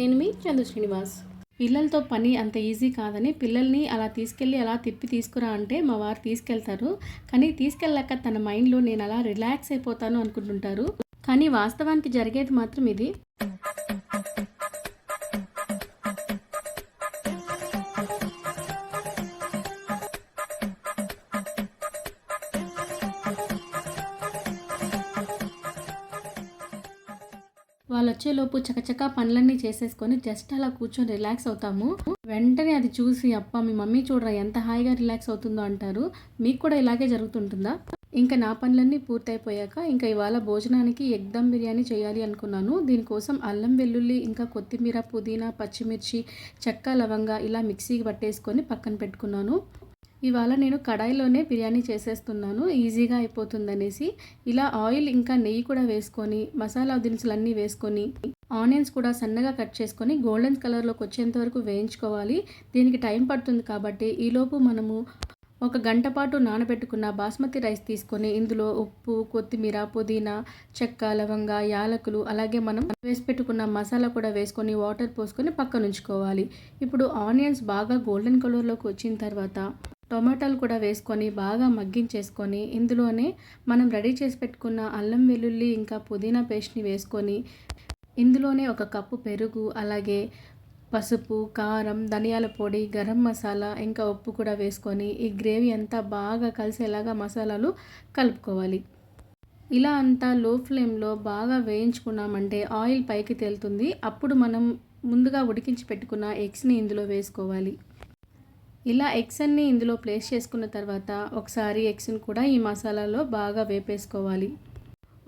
నేను మీ చందు శ్రీనివాస్. పిల్లలతో పని అంత ఈజీ కాదని పిల్లల్ని అలా తీసుకెళ్ళి అలా తిప్పి తీసుకురా అంటే మా వారు తీసుకెళ్తారు. కానీ తీసుకెళ్ళాక తన మైండ్‌లో నేను అలా రిలాక్స్ అయిపోతాను అనుకుంటుంటారు. కానీ వాస్తవానికి జరిగేది మాత్రం ఇది. వాళ్ళొచ్చేలోపు చకచకా పనులన్నీ చేసేసుకొని జస్ట్ అలా కూర్చొని రిలాక్స్ అవుతాము. వెంటనే అది చూసి అబ్బా! మీ మమ్మీ చూడరా ఎంత హాయిగా రిలాక్స్ అవుతుందో అంటారు. మీకు కూడా ఇలాగే జరుగుతుంటుందా? ఇంకా నా పనులన్నీ పూర్తయిపోయాక ఇంకా ఇవాళ భోజనానికి ఎగ్ దమ్ బిర్యానీ చేయాలి అనుకున్నాను. దీనికోసం అల్లం, వెల్లుల్లి, ఇంకా కొత్తిమీర, పుదీనా, పచ్చిమిర్చి, చెక్క, లవంగా ఇలా మిక్సీకి పట్టేసుకొని పక్కన పెట్టుకున్నాను. ఇవాళ నేను కడాయిలోనే బిర్యానీ చేసేస్తున్నాను ఈజీగా అయిపోతుందనేసి. ఇలా ఆయిల్ ఇంకా నెయ్యి కూడా వేసుకొని మసాలా దినుసులన్నీ వేసుకొని ఆనియన్స్ కూడా సన్నగా కట్ చేసుకొని గోల్డెన్ కలర్లోకి వచ్చేంత వరకు వేయించుకోవాలి. దీనికి టైం పడుతుంది కాబట్టి ఈలోపు మనము ఒక గంట పాటు నానబెట్టుకున్న బాస్మతి రైస్ తీసుకొని ఇందులో ఉప్పు, కొత్తిమీర, పుదీనా, చెక్క, లవంగా, యాలకులు అలాగే మనం వేసి పెట్టుకున్న మసాలా కూడా వేసుకొని వాటర్ పోసుకొని పక్కన ఉంచుకోవాలి. ఇప్పుడు ఆనియన్స్ బాగా గోల్డెన్ కలర్లోకి వచ్చిన తర్వాత టొమాటోలు కూడా వేసుకొని బాగా మగ్గించేసుకొని ఇందులోనే మనం రెడీ చేసి పెట్టుకున్న అల్లం, వెల్లుల్లి ఇంకా పుదీనా పేస్ట్ని వేసుకొని ఇందులోనే ఒక కప్పు పెరుగు, అలాగే పసుపు, కారం, ధనియాల పొడి, గరం మసాలా ఇంకా ఉప్పు కూడా వేసుకొని ఈ గ్రేవీ అంతా బాగా కలిసేలాగా మసాలాలు కలుపుకోవాలి. ఇలా అంతా లో ఫ్లేమ్లో బాగా వేయించుకున్నామంటే ఆయిల్ పైకి తేలుతుంది. అప్పుడు మనం ముందుగా ఉడికించి పెట్టుకున్న ఎగ్స్ని ఇందులో వేసుకోవాలి. ఇలా ఎగ్స్ అన్నీ ఇందులో ప్లేస్ చేసుకున్న తర్వాత ఒకసారి ఎగ్స్ని కూడా ఈ మసాలాలో బాగా వేపేసుకోవాలి.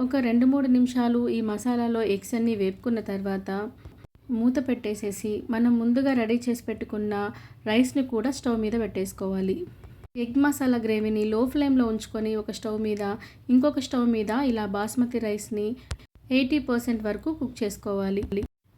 ఒక 2-3 నిమిషాలు ఈ మసాలాలో ఎగ్స్ అన్నీ వేపుకున్న తర్వాత మూత పెట్టేసేసి మనం ముందుగా రెడీ చేసి పెట్టుకున్న రైస్ని కూడా స్టవ్ మీద పెట్టేసుకోవాలి. ఎగ్ మసాలా గ్రేవీని లో ఫ్లేమ్లో ఉంచుకొని ఒక స్టవ్ మీద ఇంకొక స్టవ్ మీద ఇలా బాస్మతి రైస్ని 80% వరకు కుక్ చేసుకోవాలి.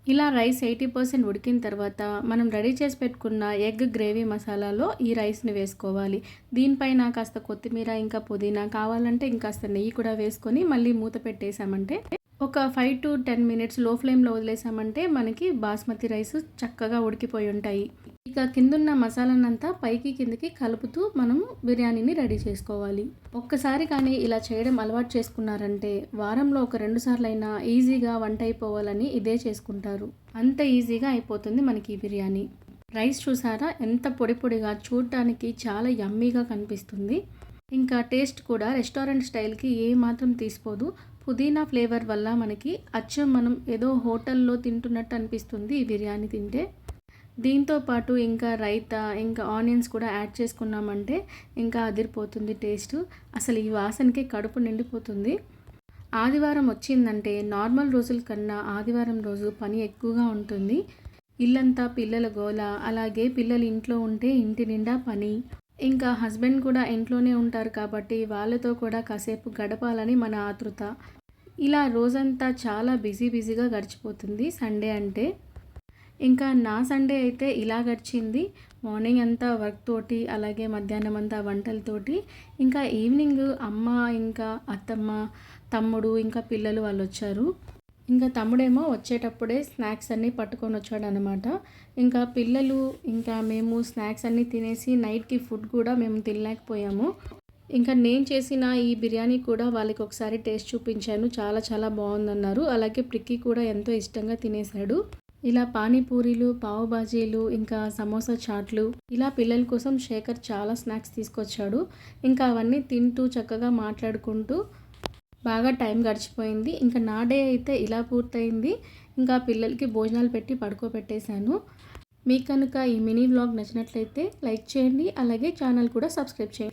ఇలా రైస్ 80% ఉడికిన తర్వాత మనం రెడీ చేసి పెట్టుకున్న ఎగ్ గ్రేవీ మసాలాలో ఈ రైస్ని వేసుకోవాలి. దీనిపైన కాస్త కొత్తిమీర ఇంకా పుదీనా కావాలంటే ఇంకాస్త నెయ్యి కూడా వేసుకొని మళ్ళీ మూత పెట్టేసామంటే ఒక 5 to 10 మినిట్స్ లో ఫ్లేమ్లో వదిలేసామంటే మనకి బాస్మతి రైస్ చక్కగా ఉడికిపోయి ఉంటాయి. ఇక కిందున్న మసాలానంతా పైకి కిందకి కలుపుతూ మనము బిర్యానీని రెడీ చేసుకోవాలి. ఒక్కసారి కానీ ఇలా చేయడం అలవాటు చేసుకున్నారంటే వారంలో ఒక 2 సార్లైనా ఈజీగా వంట అయిపోవాలని ఇదే చేసుకుంటారు. అంత ఈజీగా అయిపోతుంది మనకి ఈ బిర్యానీ. రైస్ చూసారా ఎంత పొడి పొడిగా, చూడటానికి చాలా యమ్మీగా కనిపిస్తుంది. ఇంకా టేస్ట్ కూడా రెస్టారెంట్ స్టైల్కి ఏమాత్రం తీసిపోదు. పుదీనా ఫ్లేవర్ వల్ల మనకి అచ్చం మనం ఏదో హోటల్లో తింటున్నట్టు అనిపిస్తుంది ఈ బిర్యానీ తింటే. దీంతో పాటు ఇంకా రైతా, ఇంకా ఆనియన్స్ కూడా యాడ్ చేసుకున్నామంటే ఇంకా అదిరిపోతుంది టేస్ట్. అసలు ఈ వాసనకి కడుపు నిండిపోతుంది. ఆదివారం వచ్చిందంటే నార్మల్ రోజుల కన్నా ఆదివారం రోజు పని ఎక్కువగా ఉంటుంది. ఇల్లంతా పిల్లల గోల, అలాగే పిల్లలు ఇంట్లో ఉంటే ఇంటి నిండా పని. ఇంకా హస్బెండ్ కూడా ఇంట్లోనే ఉంటారు కాబట్టి వాళ్ళతో కూడా కాసేపు గడపాలని మన ఆతృత. ఇలా రోజంతా చాలా బిజీగా గడిచిపోతుంది సండే అంటే. ఇంకా నా సండే అయితే ఇలా గడిచింది. మార్నింగ్ అంతా వర్క్ తోటి, అలాగే మధ్యాహ్నం అంతా వంటలతోటి, ఇంకా ఈవినింగ్ అమ్మ, ఇంకా అత్తమ్మ, తమ్ముడు, ఇంకా పిల్లలు వాళ్ళు వచ్చారు. ఇంకా తమ్ముడేమో వచ్చేటప్పుడే స్నాక్స్ అన్నీ పట్టుకొని వచ్చాడనమాట. ఇంకా పిల్లలు ఇంకా మేము స్నాక్స్ అన్నీ తినేసి నైట్కి ఫుడ్ కూడా మేము తినలేకపోయాము. ఇంకా నేను చేసిన ఈ బిర్యానీ కూడా వాళ్ళకి ఒకసారి టేస్ట్ చూపించాను. చాలా చాలా బాగుందన్నారు. అలాగే ప్రిక్కీ కూడా ఎంతో ఇష్టంగా తినేశాడు. ఇలా పానీపూరీలు, పావు బాజీలు, ఇంకా సమోసా చాట్లు ఇలా పిల్లల కోసం శేఖర్ చాలా స్నాక్స్ తీసుకొచ్చాడు. ఇంకా అవన్నీ తింటూ చక్కగా మాట్లాడుకుంటూ బాగా టైం గడిచిపోయింది. ఇంకా నా డే అయితే ఇలా పూర్తయింది. ఇంకా పిల్లలకి భోజనాలు పెట్టి పడుకోబెట్టేశాను. మీకు కనుక ఈ మినీ వ్లాగ్ నచ్చినట్లయితే లైక్ చేయండి, అలాగే ఛానల్ కూడా సబ్స్క్రైబ్ చేయండి.